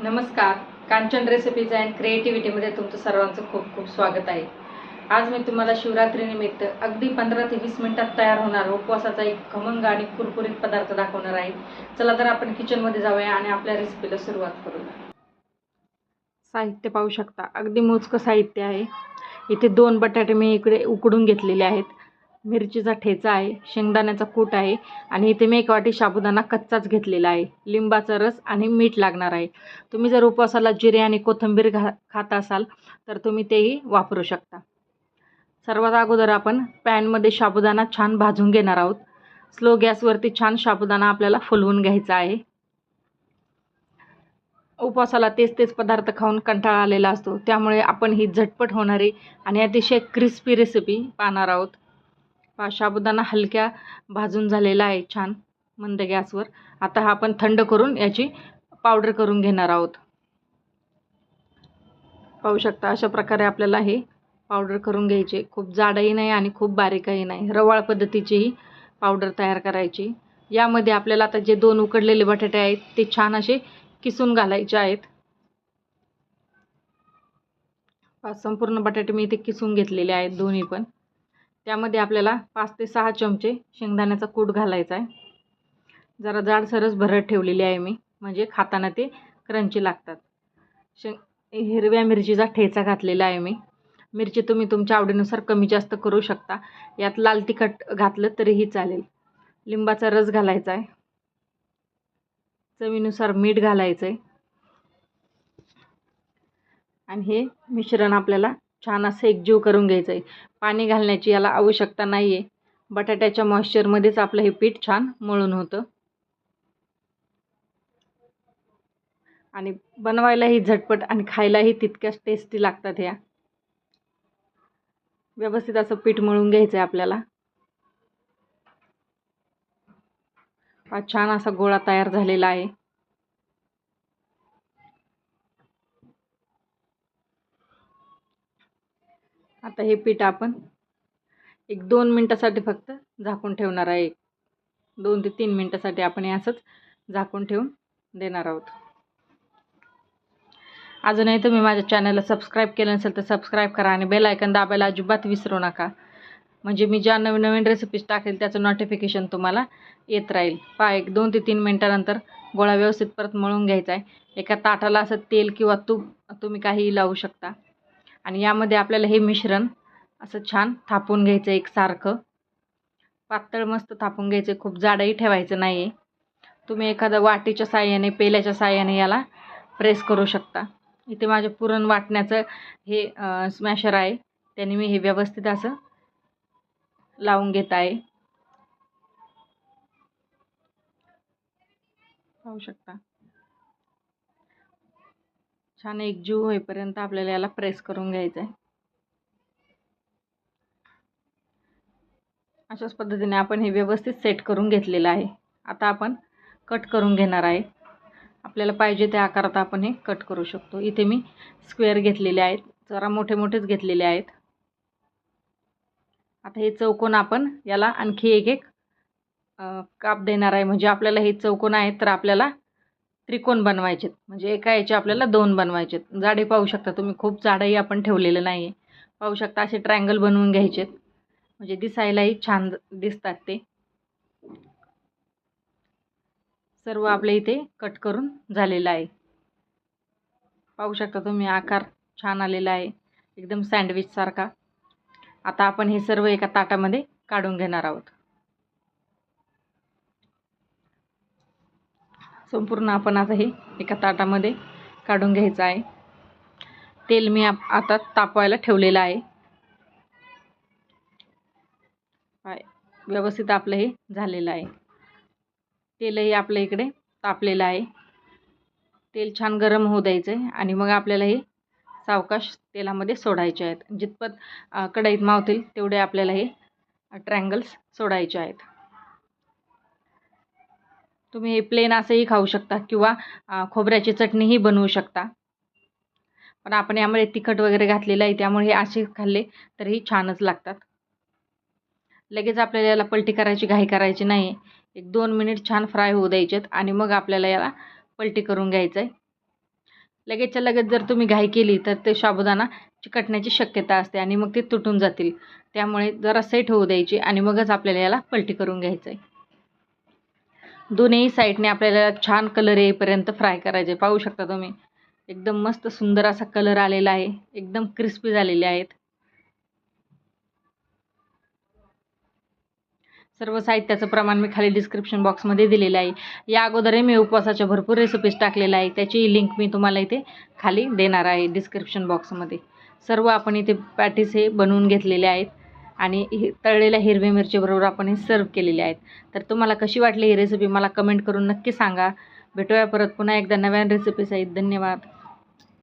नमस्कार. Kanchan recipes and क्रिएटिव्हिटीमध्ये तुमचं सर्वांचं खूप खूप स्वागत आहे. आज मी तुम्हाला शिवरात्रीनिमित्त अगदी 15 ते 20 मिनिटात तयार होणार उपवासाचा एक खमंग आणि कुरकुरीत पदार्थ दाखवणार आहे. चला तर आपण किचनमध्ये जाऊया आणि आपल्या रेसिपीला सुरुवात करूया. साहित्य पाहू शकता, अगदी मोजकं साहित्य आहे. इथे 2 बटाटे मी इकडे उकडून घेतलेले आहेत. मिरचीचा ठेचा आहे, शेंगदाण्याचा कूट आहे आणि इथे मी 1 वाटी साबुदाणा कच्चाच घेतलेला आहे. लिंबाचा रस आणि मीठ लागणार आहे. तुम्ही जर उपवासाला जिरे आणि कोथिंबीर खात असाल तर तुम्ही तेही वापरू शकता. सर्वात अगोदर आपण पॅनमध्ये साबुदाणा छान भाजून घेणार आहोत. स्लो गॅसवरती छान साबुदाणा आपल्याला फुलवून घ्यायचा आहे. उपवासाला तेच पदार्थ खाऊन कंटाळा आलेला असतो, त्यामुळे आपण ही झटपट होणारी आणि अतिशय क्रिस्पी रेसिपी पाहणार आहोत. साबुदाणा हलक्या भाजून झालेला आहे छान मंद गॅसवर. आता हा आपण थंड करून याची पावडर करून घेणार आहोत. पाहू शकता अशा प्रकारे आपल्याला हे पावडर करून घ्यायचे. खूप जाडही नाही आणि खूप बारीकही नाही, रवाळ पद्धतीची ही पावडर तयार करायची. यामध्ये आपल्याला आता जे 2 उकडलेले बटाटे आहेत ते छान असे किसून घालायचे आहेत. संपूर्ण बटाटे मी इथे किसून घेतलेले आहेत दोन्ही पण. त्यामध्ये आपल्याला 5 ते 6 चमचे शेंगदाण्याचा कूट घालायचा आहे. जरा जाडसरच भरड ठेवलेली आहे मी, म्हणजे खाताना ते क्रंची लागतात. हिरव्या मिरचीचा ठेचा घातलेला आहे मी. मिरची तुम्ही तुमच्या आवडीनुसार कमी जास्त करू शकता. यात लाल तिखट घातलं तरीही चालेल. लिंबाचा रस घालायचा आहे. चवीनुसार मीठ घालायचं आहे. आणि हे मिश्रण आपल्याला छान असं एकजीव करून घ्यायचं आहे. पाणी घालण्याची याला आवश्यकता नाही आहे. बटाट्याच्या मॉइश्चरमध्येच आपलं हे पीठ छान मळून होतं आणि बनवायलाही झटपट आणि खायलाही तितक्याच टेस्टी लागतात. ह्या व्यवस्थित असं पीठ मळून घ्यायचं आहे आपल्याला. हा छान असा गोळा तयार झालेला आहे. आता हे पीठ आपण 1-2 मिनिटासाठी फक्त झाकून ठेवणार आहे. 2 ते 3 मिनिटासाठी आपण हे असंच झाकून ठेवून देणार आहोत. अजूनही तुम्ही माझ्या चॅनलला सबस्क्राईब केलं नसेल तर सबस्क्राईब करा आणि बेल आयकॉन दाबायला अजिबात विसरू नका, म्हणजे मी ज्या नवीन रेसिपीज टाकेल त्याचं नोटिफिकेशन तुम्हाला येत राहील. 1-2 ते 3 मिनिटानंतर गोळा व्यवस्थित परत मळून घ्यायचा आहे. एका ताटाला असं तेल किंवा तूप तुम्ही काहीही लावू शकता आणि यामध्ये आपल्याला हे मिश्रण असं छान थापून घ्यायचं एकसारखं. पातळ मस्त थापून घ्यायचं, खूप जाडही ठेवायचं नाही आहे. तुम्ही एखाद्या वाटीच्या साहाय्याने, पेल्याच्या साहाय्याने याला प्रेस करू शकता. इथे माझे पुरण वाटण्याचं हे स्मॅशर आहे, त्याने मी हे व्यवस्थित असं लावून घेत आहे. पाहू शकता छान एकजीव होईपर्यंत आपल्याला याला प्रेस करून घ्यायचं आहे. अशाच पद्धतीने आपण हे व्यवस्थित सेट करून घेतलेलं आहे. आता आपण कट करून घेणार आहे. आपल्याला पाहिजे त्या आकारात आपण हे कट करू शकतो. इथे मी स्क्वेअर घेतलेले आहेत, जरा मोठेच घेतलेले आहेत. आता हे चौकोन आपण याला आणखी एक काप देणार आहे. म्हणजे आपल्याला हे चौकोन आहेत तर आपल्याला त्रिकोण बनवायचे, म्हणजे एका याचे आपल्याला 2 बनवायचे. जाडे पाहू शकता तुम्ही, खूप जाडही आपण ठेवलेलं नाही आहे. पाहू शकता असे ट्रायंगल बनवून घ्यायचे, म्हणजे दिसायलाही छान दिसतात ते. सर्व आपल्या इथे कट करून झालेलं आहे. पाहू शकता तुम्ही आकार छान आलेला आहे, एकदम सँडविच सारखा. आता आपण हे सर्व एका ताटामध्ये काढून घेणार आहोत. संपूर्ण आपण आता हे एका ताटामध्ये काढून घ्यायचं आहे. तेल मी आता तापवायला ठेवलेलं आहे. व्यवस्थित आपलं हे झालेलं आहे. तेलही आपल्या इकडे तापलेलं आहे. तेल छान गरम होऊ द्यायचं आहे आणि मग आपल्याला हे सावकाश तेलामध्ये सोडायचे आहेत. जितपत कढईत मावतील तेवढे आपल्याला हे ट्रायंगल्स सोडायचे आहेत. तुम्ही हे प्लेन असंही खाऊ शकता किंवा खोबऱ्याची चटणीही बनवू शकता, पण आपण यामध्ये तिखट वगैरे घातलेलं आहे त्यामुळे हे असे खाल्ले तरीही छानच लागतात. लगेच आपल्याला याला पलटी करायची घाई करायची नाही. 1-2 मिनिट छान फ्राय होऊ द्यायचेत आणि मग आपल्याला याला पलटी करून घ्यायचं आहे. लगेचच्या लगेच जर तुम्ही घाई केली तर ते साबुदाणा चिकटण्याची शक्यता असते आणि मग ते तुटून जातील. त्यामुळे जरा सेट होऊ द्यायची आणि मगच आपल्याला याला पलटी करून घ्यायचं आहे. दोन्ही साईडने आपल्याला छान कलर येईपर्यंत फ्राय करायचे. पाहू शकता तुम्ही एकदम मस्त सुंदर असा कलर आलेला आहे. एकदम क्रिस्पी झालेले आहेत. सर्व साहित्याचं प्रमाण मी खाली डिस्क्रिप्शन बॉक्समध्ये दिलेलं आहे. या अगोदरही मी उपवासाच्या भरपूर रेसिपीज टाकलेल्या आहे. त्याची लिंक मी तुम्हाला इथे खाली देणार आहे डिस्क्रिप्शन बॉक्समध्ये. सर्व आपण इथे पॅटीस हे बनवून घेतलेले आहेत आणि तळलेल्या हिरव्या मिरचीबरोबर आपण हे सर्व केलेले आहेत. तर तुम्हाला कशी वाटली ही रेसिपी मला कमेंट करून नक्की सांगा. भेटूया परत पुन्हा एकदा नव्या रेसिपी सहित. धन्यवाद.